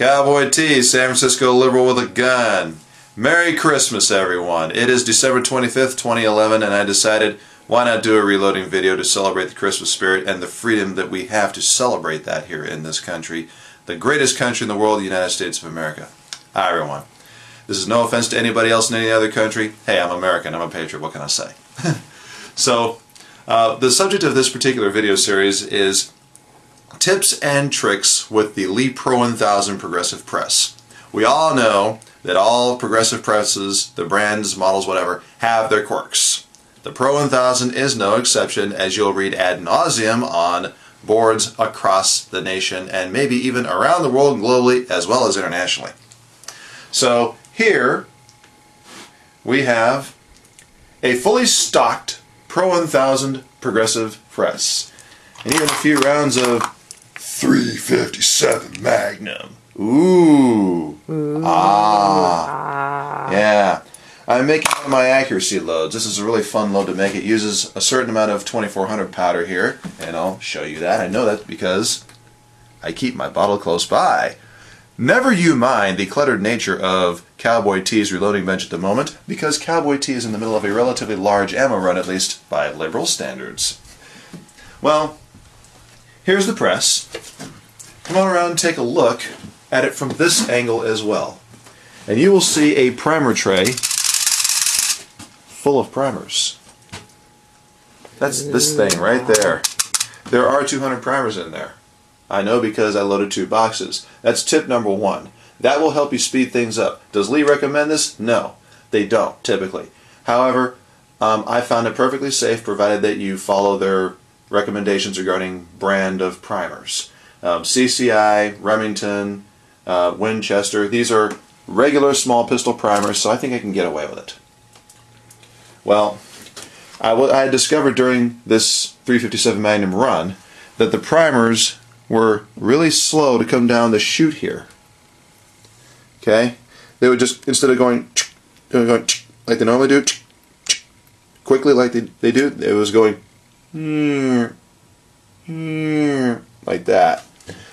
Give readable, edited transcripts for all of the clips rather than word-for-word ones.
Cowboy T, San Francisco liberal with a gun. Merry Christmas, everyone. It is December 25th, 2011, and I decided why not do a reloading video to celebrate the Christmas spirit and the freedom that we have to celebrate that here in this country, the greatest country in the world, the United States of America. Hi, everyone. This is no offense to anybody else in any other country. Hey, I'm American. I'm a patriot. What can I say? So, the subject of this particular video series is tips and tricks with the Lee Pro 1000 Progressive Press. We all know that all progressive presses, the brands, models, whatever, have their quirks. The Pro 1000 is no exception, as you'll read ad nauseum on boards across the nation and maybe even around the world globally as well as internationally. So here we have a fully stocked Pro 1000 Progressive Press and even a few rounds of 357 Magnum. Ooh. Yeah. I'm making one of my accuracy loads. This is a really fun load to make. It uses a certain amount of 2400 powder here, and I'll show you that. I know that because I keep my bottle close by. Never you mind the cluttered nature of Cowboy T's reloading bench at the moment, because Cowboy T is in the middle of a relatively large ammo run, at least by liberal standards. Well, here's the press. Come on around and take a look at it from this angle as well. And you will see a primer tray full of primers. That's this thing right there. There are 200 primers in there. I know because I loaded 2 boxes. That's tip number 1. That will help you speed things up. Does Lee recommend this? No, they don't typically. However, I found it perfectly safe provided that you follow their recommendations regarding brand of primers. CCI, Remington, Winchester, these are regular small pistol primers, so I think I can get away with it. Well, I discovered during this 357 Magnum run that the primers were really slow to come down the chute here. Okay? They would just, instead of going like they normally do, quickly like they do, it was going like that.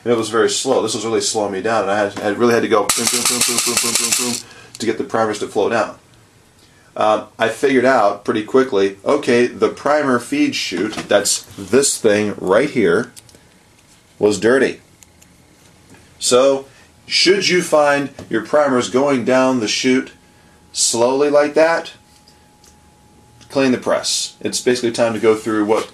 And it was very slow. This was really slowing me down, and I really had to go to get the primers to flow down. I figured out pretty quickly, okay, the primer feed chute, that's this thing right here, was dirty. So, should you find your primers going down the chute slowly like that, clean the press. It's basically time to go through what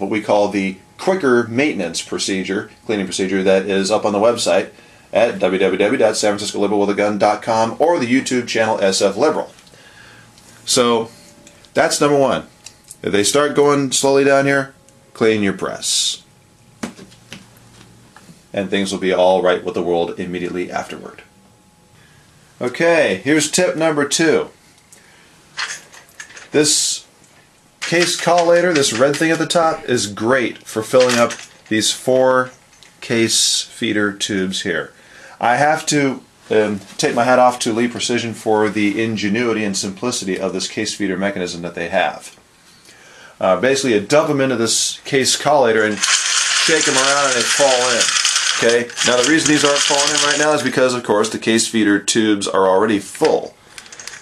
we call the quicker maintenance procedure, cleaning procedure, that is up on the website at www.sanfranciscoliberalwithagun.com or the YouTube channel SF Liberal. So that's number 1. If they start going slowly down here, clean your press. And things will be all right with the world immediately afterward. Okay, here's tip number 2. This case collator, this red thing at the top, is great for filling up these 4 case feeder tubes here. I have to take my hat off to Lee Precision for the ingenuity and simplicity of this case feeder mechanism that they have. Basically, you dump them into this case collator and shake them around and they fall in. Okay. Now the reason these aren't falling in right now is because, of course, the case feeder tubes are already full.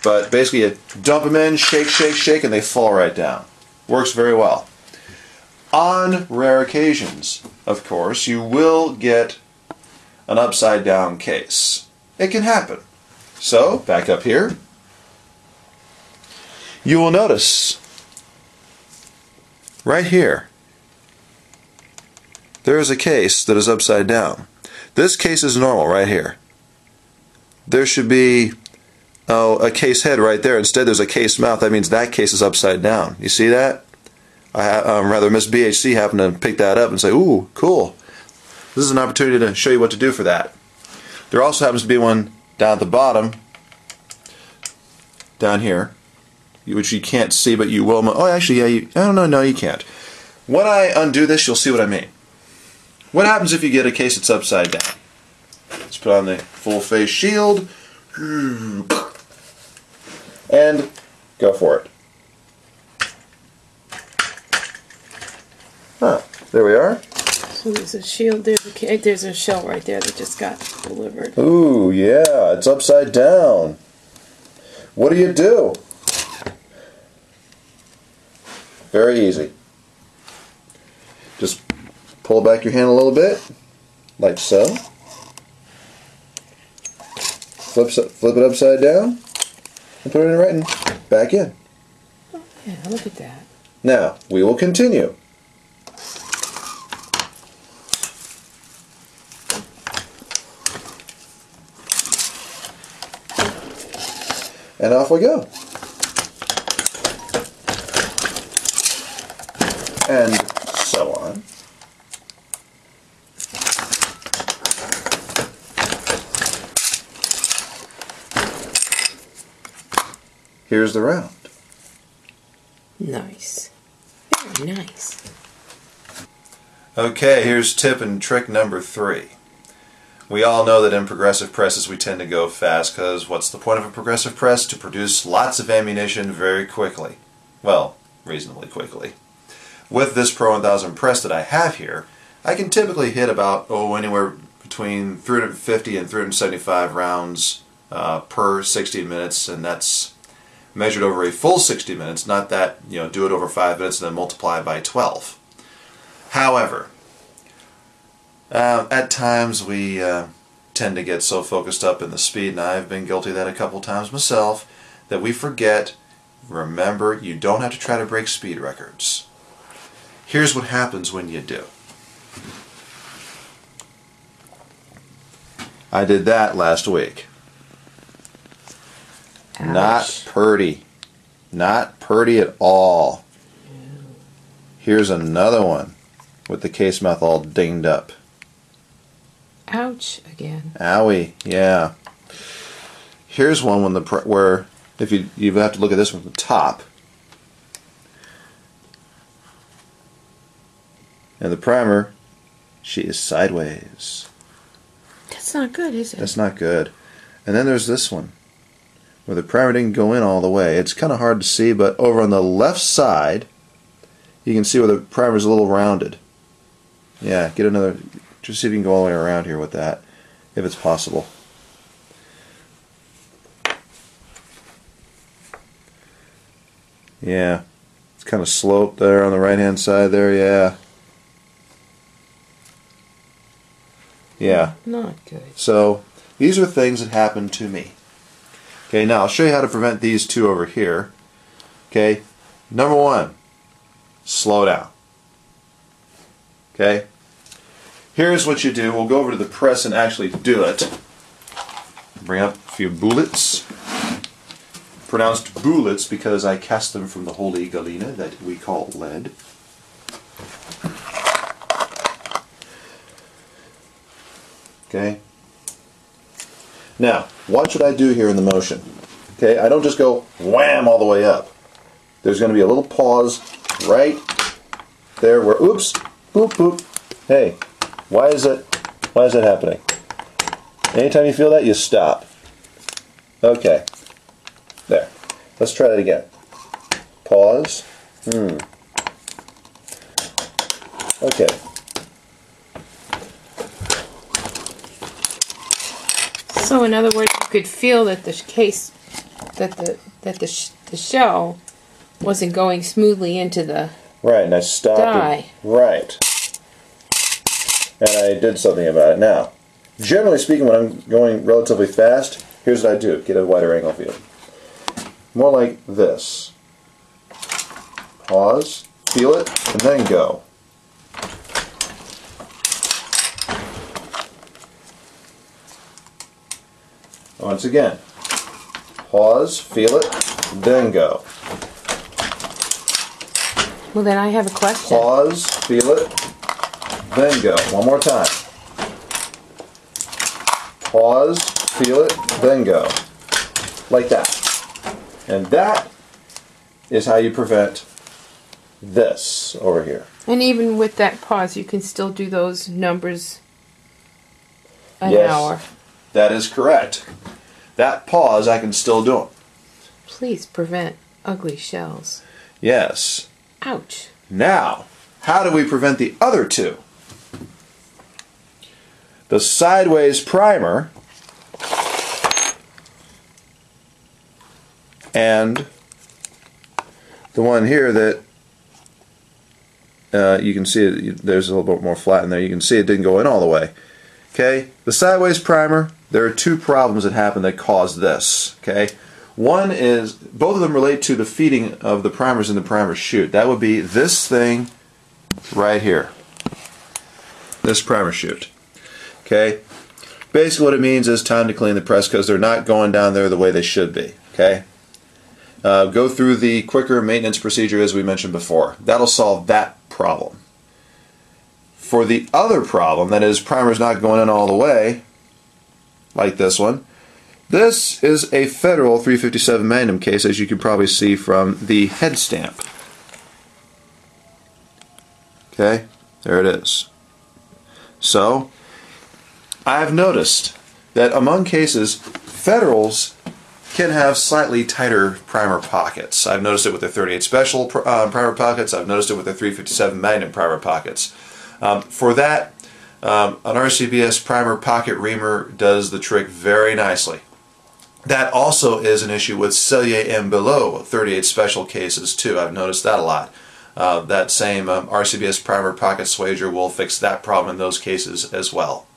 But basically, you dump them in, shake, shake, shake, and they fall right down. Works very well. On rare occasions, of course, you will get an upside down case. It can happen. So, back up here, you will notice right here there is a case that is upside down. This case is normal right here. There should be a case head right there. Instead there's a case mouth. That means that case is upside down. You see that? Rather, Miss BHC happened to pick that up and say, ooh, cool. This is an opportunity to show you what to do for that. There also happens to be one down at the bottom, down here, which you can't see, but you will. Oh, actually, yeah, I don't know, no, you can't. When I undo this, you'll see what I mean. What happens if you get a case that's upside down? Let's put on the full face shield, and go for it. There we are. So there's a shield, there's a shell right there that just got delivered. Ooh, yeah, it's upside down. What do you do? Very easy. Just pull back your hand a little bit, like so. Flip it upside down, and put it in right and back in. Oh, yeah, look at that. Now, we will continue. And off we go. And so on. Here's the round. Nice. Very nice. Okay, here's tip and trick number 3. We all know that in progressive presses we tend to go fast because what's the point of a progressive press? To produce lots of ammunition very quickly. Well, reasonably quickly. With this Pro 1000 press that I have here, I can typically hit about, anywhere between 350 and 375 rounds per 60 minutes, and that's measured over a full 60 minutes, not that, do it over 5 minutes and then multiply by 12. However, at times we tend to get so focused up in the speed, and I've been guilty of that a couple times myself, that we forget, remember, you don't have to try to break speed records. Here's what happens when you do. I did that last week. Ouch. Not pretty. Not pretty at all. Here's another one with the case mouth all dinged up. Ouch again. Owie, yeah. Here's one when where if you have to look at this from the top. And the primer, she is sideways. That's not good, is it? That's not good. And then there's this one, where the primer didn't go in all the way. It's kind of hard to see, but over on the left side, you can see where the primer's a little rounded. Yeah, get another, just see if you can go all the way around here with that, if it's possible. Yeah, it's kind of sloped there on the right-hand side there, yeah. Yeah. Not good. So, these are things that happen to me. Okay, now I'll show you how to prevent these two over here. Okay, number 1, slow down. Okay, here's what you do. We'll go over to the press and actually do it. Bring up a few bullets. Pronounced bullets because I cast them from the holy galena that we call lead. Okay. Now, watch what I do here in the motion. Okay, I don't just go wham all the way up. There's going to be a little pause right there where, oops, boop, boop. Hey, why is that happening? Anytime you feel that, you stop. Okay. There. Let's try that again. Pause. Okay. So in other words, you could feel that the case, that the shell wasn't going smoothly into the right, and I stopped. die. Right. And I did something about it. Now, generally speaking, when I'm going relatively fast, here's what I do. Get a wider angle view. More like this. Pause, feel it, and then go. Once again, pause, feel it, then go. Well, then I have a question. Pause, feel it, then go. One more time. Pause, feel it, then go. Like that. And that is how you prevent this over here. And even with that pause, you can still do those numbers an hour. That is correct. That pause, I can still do them. Please prevent ugly shells. Yes. Ouch. Now, how do we prevent the other two? the sideways primer and the one here that you can see there's a little bit more flat in there. You can see it didn't go in all the way. Okay, the sideways primer, there are two problems that happen that cause this. Okay, one is, both of them relate to the feeding of the primers in the primer chute. That would be this thing right here, this primer chute. Okay, basically what it means is time to clean the press because they're not going down there the way they should be. Okay, go through the quicker maintenance procedure as we mentioned before. That'll solve that problem. For the other problem, that is primers not going in all the way, like this one, this is a Federal 357 Magnum case, as you can probably see from the head stamp. Okay, there it is. So, I've noticed that among cases, Federals can have slightly tighter primer pockets. I've noticed it with the 38 Special primer pockets. I've noticed it with the 357 Magnum primer pockets. For that, an RCBS primer pocket reamer does the trick very nicely. That also is an issue with Cellier and below 38 Special cases too. I've noticed that a lot. That same RCBS primer pocket swager will fix that problem in those cases as well.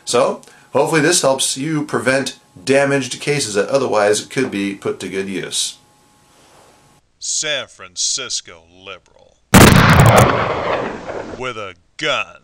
So, hopefully this helps you prevent damaged cases that otherwise could be put to good use. San Francisco Liberal with a gun.